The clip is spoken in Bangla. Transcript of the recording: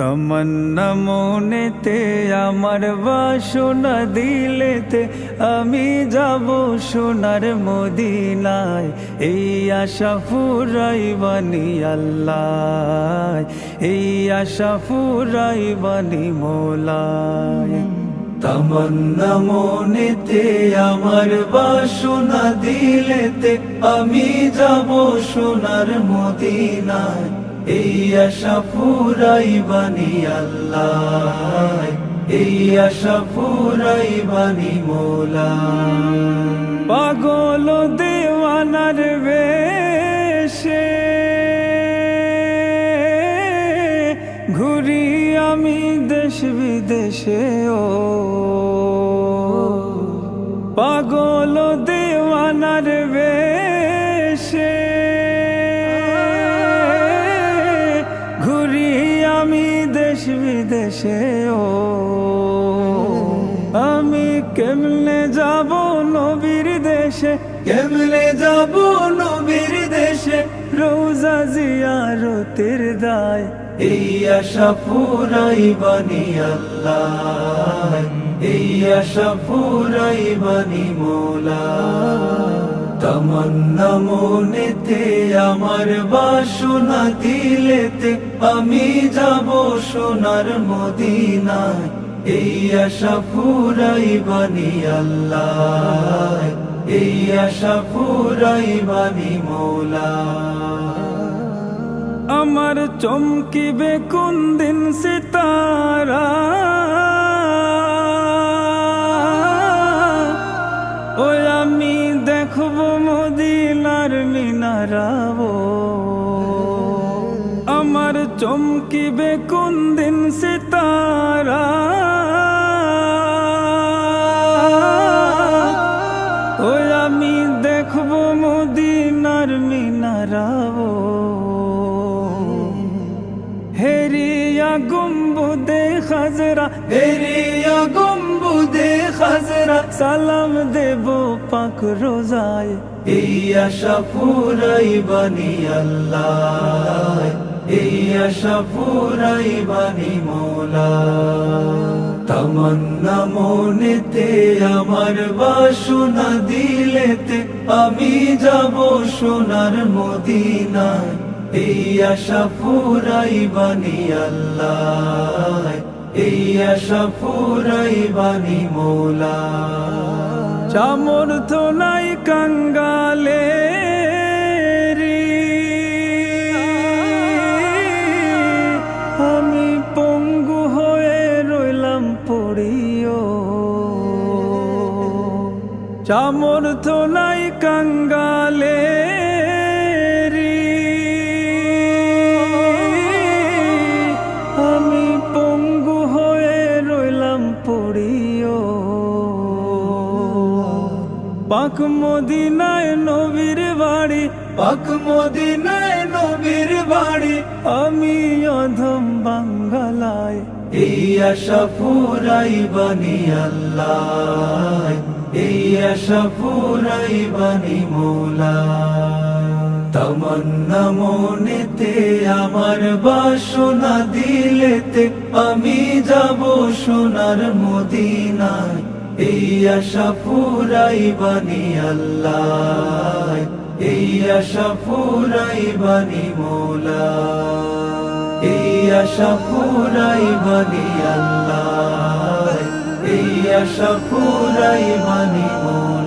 তমন্না মনেতে আমার বাসনা দিলেতে আমি যাব সোনার মদিনায়। এই আশা ফুরাইবানি আল্লাহ, এই আশা ফুরাইবানি মৌলায়। তমন্না মনেতে আমার বাসনা দিলেতে আমি যাব সোনার মদিনায়। এই আশা ফুরাইবানি আল্লাহ, এই আশা ফুরাইবানি মৌলা। পাগল দেওয়ানার বেশে ঘুরি আমি দেশ বিদেশে, ও পাগল দেওয়ানার বেশে ঘুরি আমি দেশ বিদেশে, ও আমি কেমনে যাব নবীর দেশে, কেমনে যাব নবীর দেশে, রোজা জিয়ারতের দায়। এই আশা ফুরাইবানি আল্লাহ, এই আশা ফুরাইবানি মৌলা। তমন্না মনেতে আমার বাসনা দিলেতে আমি যাব সোনার মদিনায়। এই আশা ফুরাইবানি আল্লাহ, এই আশা ফুরাইবানি মৌলা। আমার চমকিবে কোন দিন সিতারা, ওই আমি দেখব মদিনার মিনারাও। আমার চমকিবে কোন দিন সিতারা, ওই আমি দেখব মদিনার মিনারাও। হেরিয়া গম্বুদে খাজরা, হেরিয়া গম্বুদে খাজরা, সালাম দেব পাক রোজায়। এই আশা ফুরাইবানি আল্লাহ, এই আশা ফুরাইবানি মৌলা। তমন্না মনেতে আমার বাসনা দিলেতে আমি যাব সোনার মদিনায়। এই আশা ফুরাইবানি আল্লাহ, এই আশা ফুরাইবানি মৌলা। সামর্থ্য নাই কাঙ্গালে আমি পঙ্গু হয়ে রইলাম পড়িও। সামর্থ্য নাই কাঙ্গালে আমি পঙ্গু হয়ে রইলাম পড়িও। পাক মদিনায় নবীর বাড়ি, পাক মদিনায় নবীর বাড়ি, আমি অধম বাঙ্গালায়। এই আশা ফুরাইবানি আল্লাহ, এই আশা ফুরাইবানি মৌলা। তমন্না মনেতে আমার বাসনা দিলেতে আমি যাব সোনার মদিনায়। এই আশা ফুরাইবানি আল্লাহ, এই আশা ফুরাইবানি মৌলা। এই আশা ফুরাইবানি আল্লাহ, এই আশা ফুরাইবানি মৌলা।